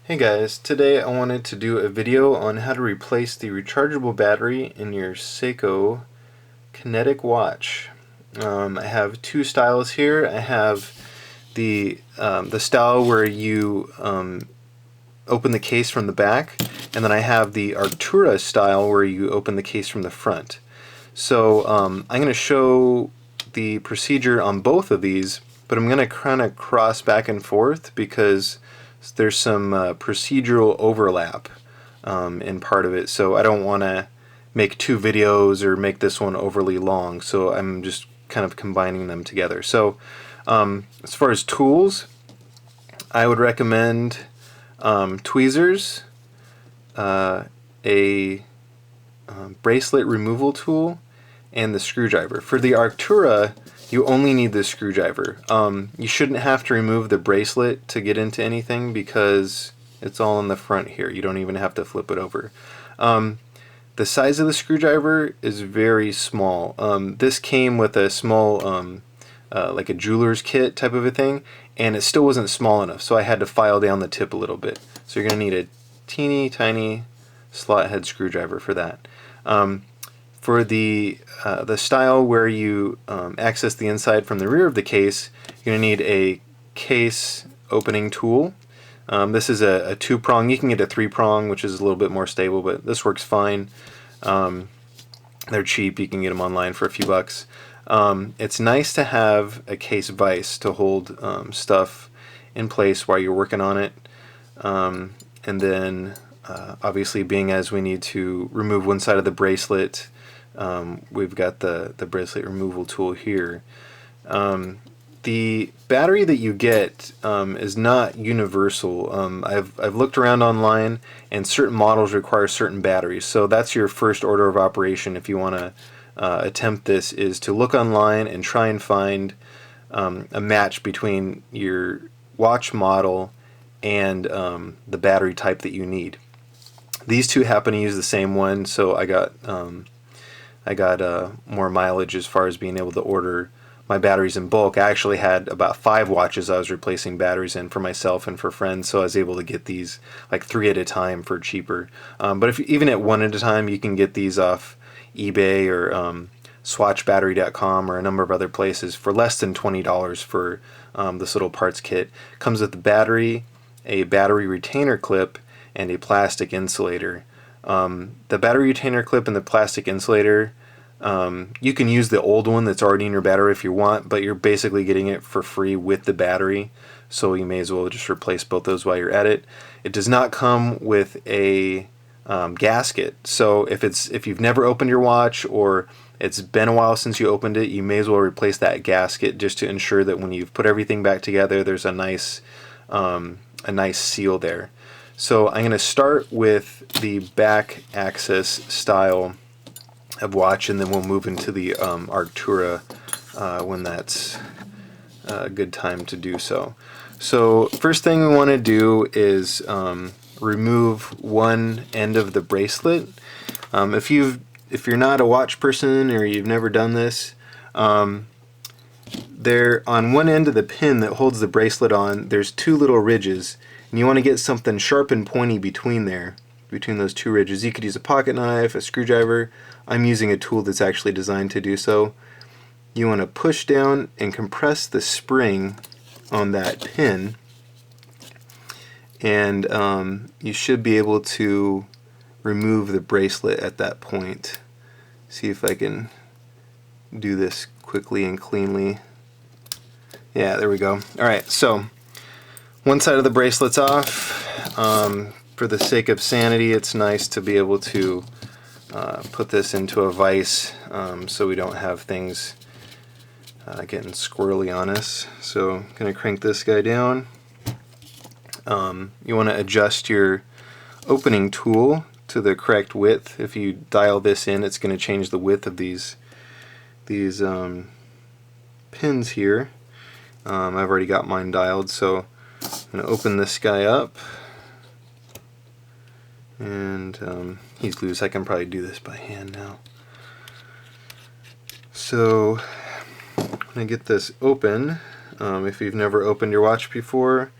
Hey guys, today I wanted to do a video on how to replace the rechargeable battery in your Seiko Kinetic watch. I have two styles here. I have the style where you open the case from the back, and then I have the Arctura style where you open the case from the front. So I'm going to show the procedure on both of these, but I'm going to kind of cross back and forth because there's some procedural overlap in part of it, so I don't want to make two videos or make this one overly long, so I'm just kind of combining them together. So as far as tools, I would recommend tweezers, a bracelet removal tool, and the screwdriver. For the Arctura, you only need the screwdriver. You shouldn't have to remove the bracelet to get into anything because it's all in the front here. You don't even have to flip it over. The size of the screwdriver is very small. This came with a small, like a jeweler's kit type of a thing, and it still wasn't small enough, so I had to file down the tip a little bit. So you're going to need a teeny tiny slot head screwdriver for that. For the style where you access the inside from the rear of the case, you're going to need a case opening tool. This is a two-prong. You can get a three-prong, which is a little bit more stable, but this works fine. They're cheap. You can get them online for a few bucks. It's nice to have a case vise to hold stuff in place while you're working on it. And then obviously, being as we need to remove one side of the bracelet, we've got the bracelet removal tool here. The battery that you get is not universal. I've looked around online, and certain models require certain batteries, so that's your first order of operation if you want to attempt this, is to look online and try and find a match between your watch model and the battery type that you need. These two happen to use the same one, so I got more mileage as far as being able to order my batteries in bulk. I actually had about 5 watches I was replacing batteries in for myself and for friends, so I was able to get these like 3 at a time for cheaper. But even at 1 at a time, you can get these off eBay or swatchbattery.com or a number of other places for less than $20 for this little parts kit. Comes with the battery, a battery retainer clip, and a plastic insulator. The battery retainer clip and the plastic insulator, you can use the old one that's already in your battery if you want, but you're basically getting it for free with the battery, so you may as well just replace both those while you're at it. It does not come with a gasket, so if you've never opened your watch or it's been a while since you opened it, you may as well replace that gasket just to ensure that when you've put everything back together, there's a nice seal there. So I'm going to start with the back axis style of watch, and then we'll move into the Arctura when that's a good time to do so. So first thing we want to do is remove one end of the bracelet. If you're not a watch person or you've never done this, there on one end of the pin that holds the bracelet on, there's 2 little ridges, and you want to get something sharp and pointy between those 2 ridges. You could use a pocket knife, a screwdriver. I'm using a tool that's actually designed to do so. You want to push down and compress the spring on that pin, and you should be able to remove the bracelet at that point. See if I can do this quickly and cleanly. Yeah, there we go. Alright, so one side of the bracelet's off. For the sake of sanity, it's nice to be able to put this into a vise so we don't have things getting squirrely on us. So I'm going to crank this guy down. You want to adjust your opening tool to the correct width. If you dial this in, it's going to change the width of these pins here. I've already got mine dialed, so I'm going to open this guy up, and he's loose. I can probably do this by hand now. So I'm going to get this open. If you've never opened your watch before,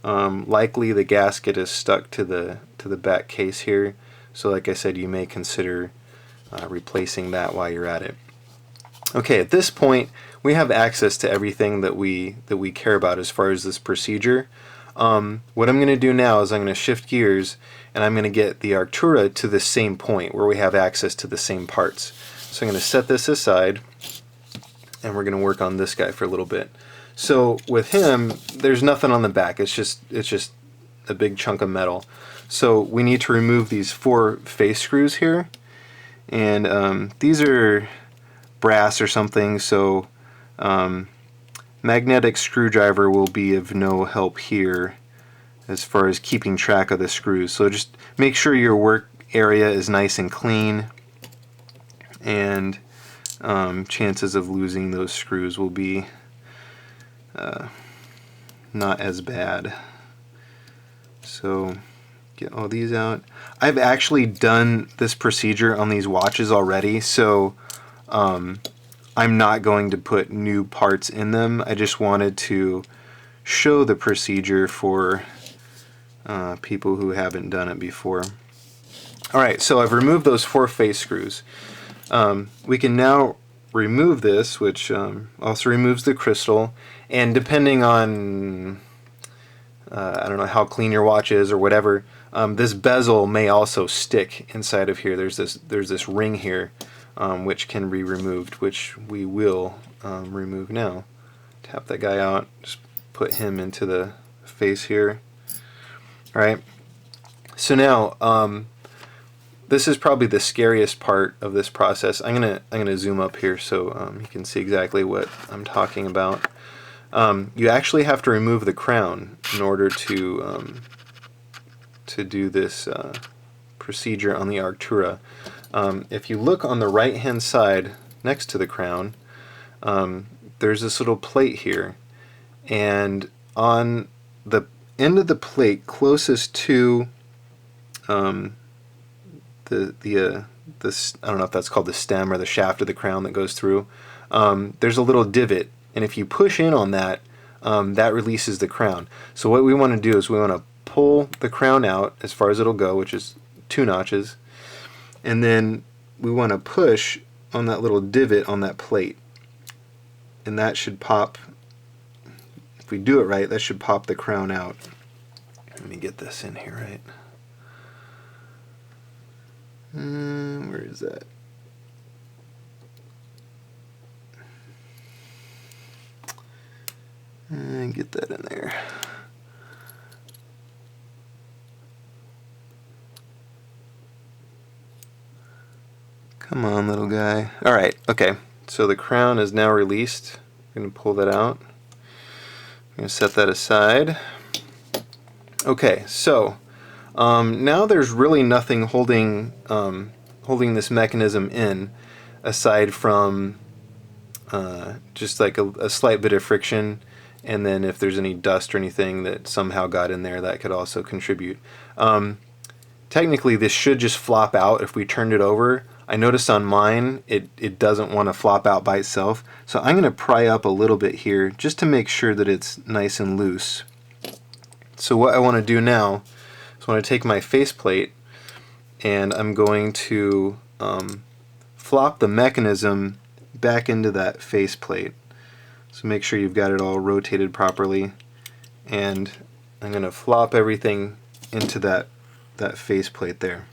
Likely the gasket is stuck to the back case here, so like I said, you may consider replacing that while you're at it. Okay, at this point we have access to everything that we care about as far as this procedure. What I'm going to do now is I'm going to shift gears and I'm going to get the Arctura to the same point where we have access to the same parts. So I'm going to set this aside and we're going to work on this guy for a little bit. So with him, there's nothing on the back. It's just a big chunk of metal. So we need to remove these 4 face screws here, and these are brass or something, so magnetic screwdriver will be of no help here as far as keeping track of the screws. So just make sure your work area is nice and clean, and chances of losing those screws will be not as bad. So get all these out. I've actually done this procedure on these watches already, so I'm not going to put new parts in them. I just wanted to show the procedure for people who haven't done it before. Alright, so I've removed those 4 face screws. We can now remove this, which also removes the crystal, and depending on I don't know how clean your watch is or whatever, this bezel may also stick inside of here. There's this ring here which can be removed, which we will remove now. Tap that guy out, just put him into the face here. Alright, so now this is probably the scariest part of this process. I'm gonna zoom up here so you can see exactly what I'm talking about. You actually have to remove the crown in order to do this procedure on the Arctura. If you look on the right hand side next to the crown, there's this little plate here, and on the end of the plate closest to this, I don't know if that's called the stem or the shaft of the crown that goes through, there's a little divot, and if you push in on that, that releases the crown. So what we want to do is we want to pull the crown out as far as it'll go, which is 2 notches, and then we want to push on that little divot on that plate, and that should pop. If we do it right, that should pop the crown out. Let me get this in here right. Where is that? Get that in there. Come on, little guy. Alright, okay. So the crown is now released. I'm going to pull that out. I'm going to set that aside. Okay, so now there's really nothing holding this mechanism in, aside from just like a slight bit of friction, and then if there's any dust or anything that somehow got in there, that could also contribute. Technically this should just flop out if we turned it over. I noticed on mine it doesn't want to flop out by itself, so I'm going to pry up a little bit here just to make sure that it's nice and loose. So what I want to do now is I want to take my faceplate and I'm going to flop the mechanism back into that faceplate. So make sure you've got it all rotated properly, and I'm going to flop everything into that faceplate there.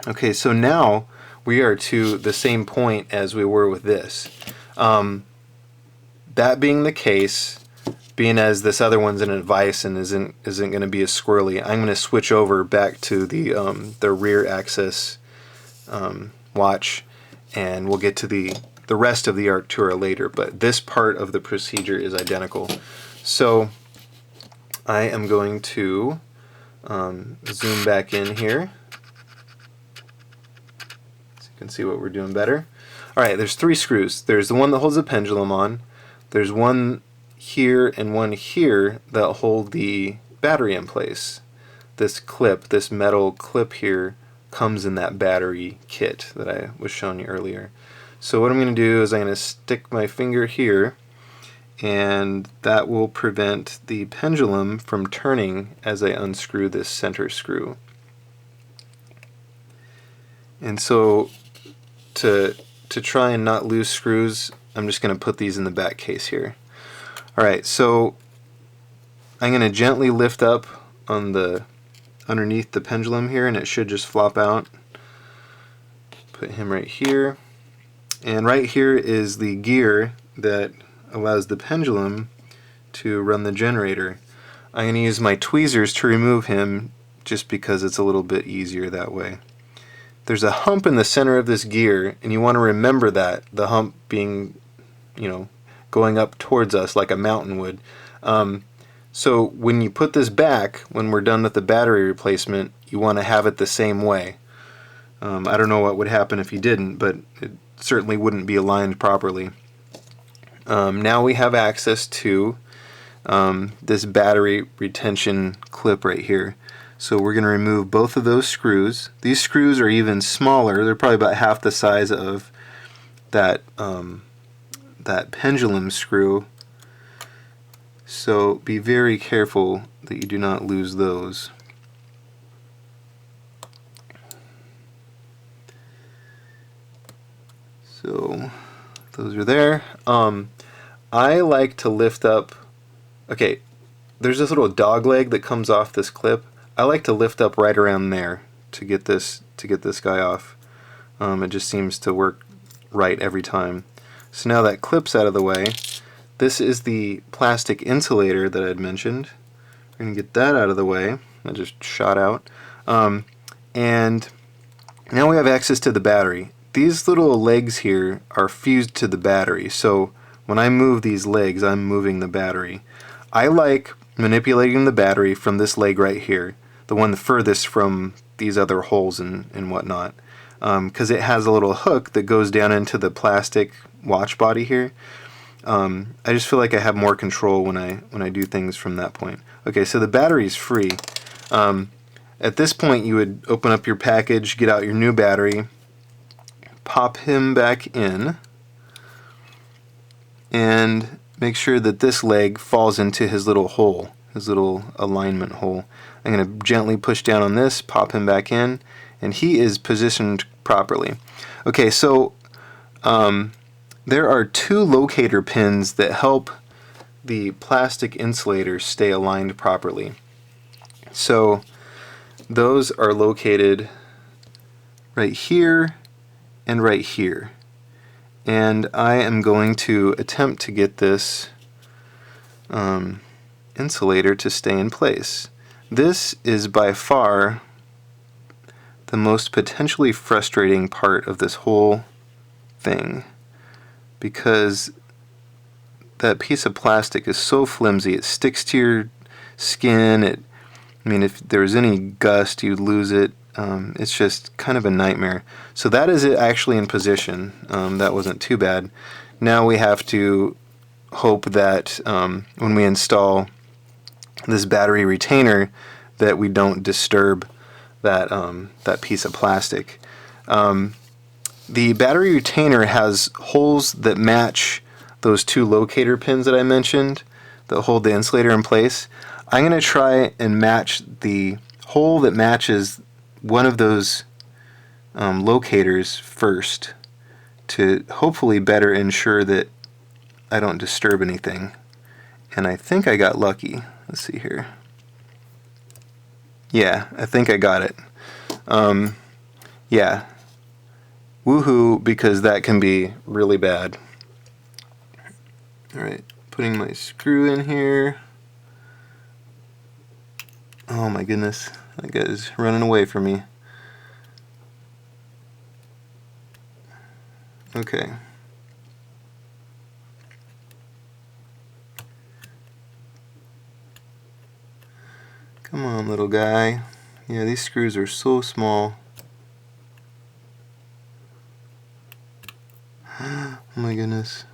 Okay, so now we are to the same point as we were with this. That being the case, being as this other one's in a vise and isn't going to be as squirrely, I'm going to switch over back to the rear axis watch, and we'll get to the rest of the Arctura later, but this part of the procedure is identical. So I am going to zoom back in here so you can see what we're doing better. Alright, there's 3 screws. There's the one that holds the pendulum on, there's one here and one here that hold the battery in place. This clip, this metal clip here, comes in that battery kit that I was showing you earlier. So what I'm going to do is I'm going to stick my finger here, and that will prevent the pendulum from turning as I unscrew this center screw. And so to try and not lose screws, I'm just going to put these in the back case here. Alright, so I'm going to gently lift up on the underneath the pendulum here, and it should just flop out. Put him right here. And right here is the gear that allows the pendulum to run the generator. I'm going to use my tweezers to remove him just because it's a little bit easier that way. There's a hump in the center of this gear, and you want to remember that, the hump being, you know, going up towards us like a mountain would. So when you put this back, when we're done with the battery replacement, you want to have it the same way. I don't know what would happen if you didn't, but it certainly wouldn't be aligned properly. Now we have access to this battery retention clip right here. So we're going to remove both of those screws. These screws are even smaller. They're probably about half the size of that that pendulum screw. So be very careful that you do not lose those. So those are there. I like to lift up, okay, there's this little dog leg that comes off this clip. I like to lift up right around there to get this guy off. It just seems to work right every time. So now that clip's out of the way. This is the plastic insulator that I'd mentioned. We're going to get that out of the way. That just shot out. And now we have access to the battery. These little legs here are fused to the battery, so when I move these legs, I'm moving the battery. I like manipulating the battery from this leg right here, the one furthest from these other holes and whatnot, because it has a little hook that goes down into the plastic watch body here. I just feel like I have more control when I do things from that point. Okay, so the battery's free. At this point, you would open up your package, get out your new battery, pop him back in, and make sure that this leg falls into his little hole, his little alignment hole. I'm going to gently push down on this, pop him back in, and he is positioned properly. Okay, so there are two locator pins that help the plastic insulator stay aligned properly. So those are located right here and right here. And I am going to attempt to get this insulator to stay in place. This is by far the most potentially frustrating part of this whole thing, because that piece of plastic is so flimsy, it sticks to your skin. I mean, if there was any gust, you'd lose it. It's just kind of a nightmare. So that is it actually in position. That wasn't too bad. Now we have to hope that when we install this battery retainer, that we don't disturb that that piece of plastic. The battery retainer has holes that match those two locator pins that I mentioned that hold the insulator in place. I'm going to try and match the hole that matches one of those locators first to hopefully better ensure that I don't disturb anything. And I think I got lucky. Let's see here. Yeah, I think I got it. Yeah. Woohoo, because that can be really bad. Alright, putting my screw in here. Oh my goodness, that guy's running away from me. Okay. Come on, little guy. Yeah, these screws are so small. Oh my goodness.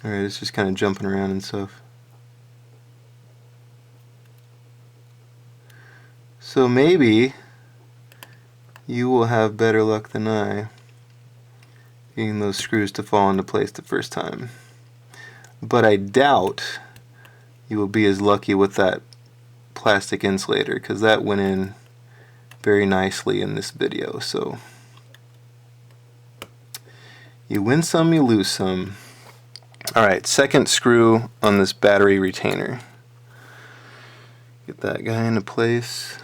Alright, it's just kind of jumping around and stuff. So maybe you will have better luck than I getting those screws to fall into place the first time. but I doubt you will be as lucky with that plastic insulator, because that went in very nicely in this video. So you win some, you lose some. Alright, second screw on this battery retainer. Get that guy into place.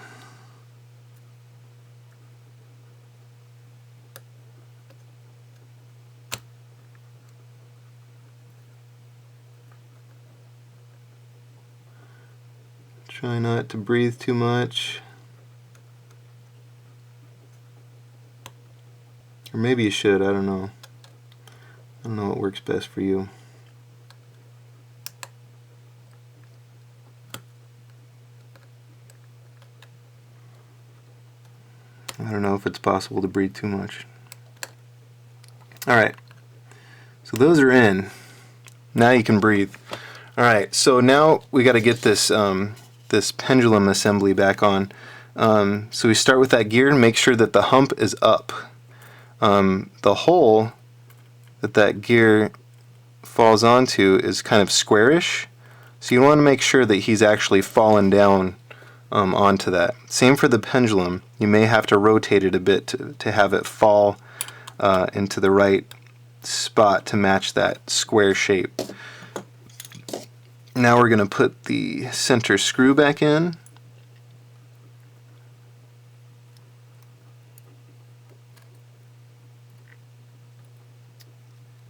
Try not to breathe too much. Or maybe you should, I don't know. I don't know what works best for you. I don't know if it's possible to breathe too much. Alright, so those are in. Now you can breathe. Alright, so now we got to get this this pendulum assembly back on. So we start with that gear and make sure that the hump is up. The hole that gear falls onto is kind of squarish, so you want to make sure that he's actually fallen down onto that. Same for the pendulum. You may have to rotate it a bit to have it fall into the right spot to match that square shape. Now we're going to put the center screw back in.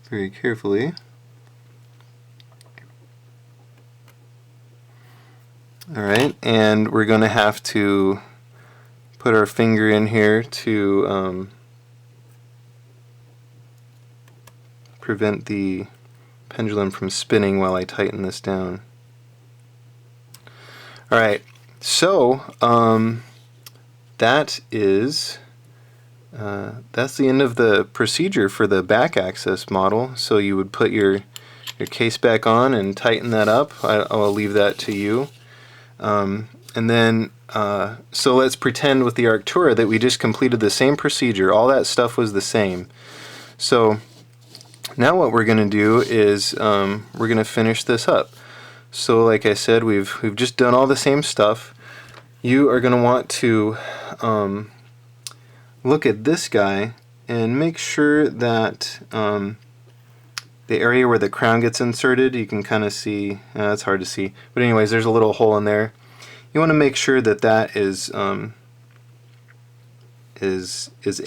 Very carefully. Alright, and we're going to have to put our finger in here to prevent the pendulum from spinning while I tighten this down. Alright, so that is that's the end of the procedure for the back access model. So you would put your case back on and tighten that up. I'll leave that to you. And then so let's pretend with the Arctura that we just completed the same procedure. All that stuff was the same. So now what we're going to do is we're going to finish this up. So like I said, we've just done all the same stuff. You are going to want to look at this guy and make sure that the area where the crown gets inserted, you can kind of see, it's hard to see, but anyways, there's a little hole in there. You want to make sure that that is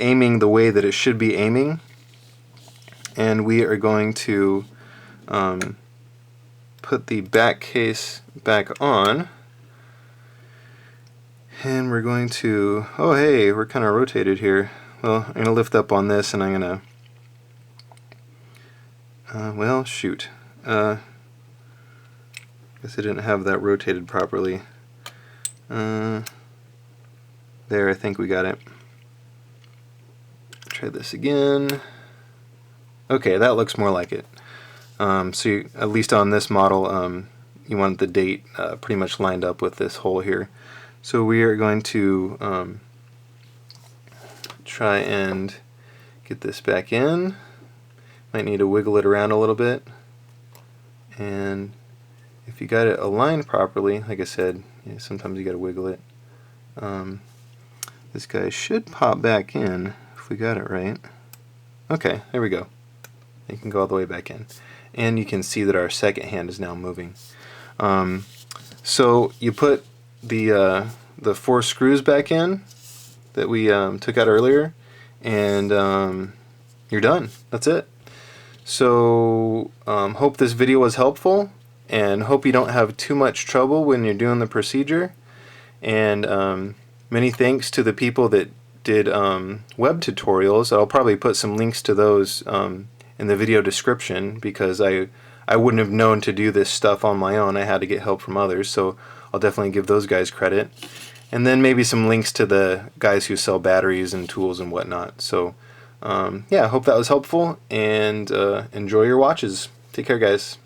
aiming the way that it should be aiming. And we are going to put the back case back on, and we're going to, oh hey, we're kind of rotated here. Well, I'm going to lift up on this, and I'm going to, well, shoot. Guess I didn't have that rotated properly. There, I think we got it. Try this again. Okay, that looks more like it. So you, at least on this model, you want the date pretty much lined up with this hole here. So we are going to try and get this back in. Might need to wiggle it around a little bit. And if you got it aligned properly, like I said, sometimes you got to wiggle it. This guy should pop back in if we got it right. Okay, there we go. You can go all the way back in. And you can see that our second hand is now moving. So you put the 4 screws back in that we took out earlier, and you're done. That's it. So hope this video was helpful, and hope you don't have too much trouble when you're doing the procedure. And many thanks to the people that did web tutorials. I'll probably put some links to those in the video description, because I wouldn't have known to do this stuff on my own. I had to get help from others, so I'll definitely give those guys credit. And then maybe some links to the guys who sell batteries and tools and whatnot. So yeah, I hope that was helpful, and enjoy your watches. Take care, guys.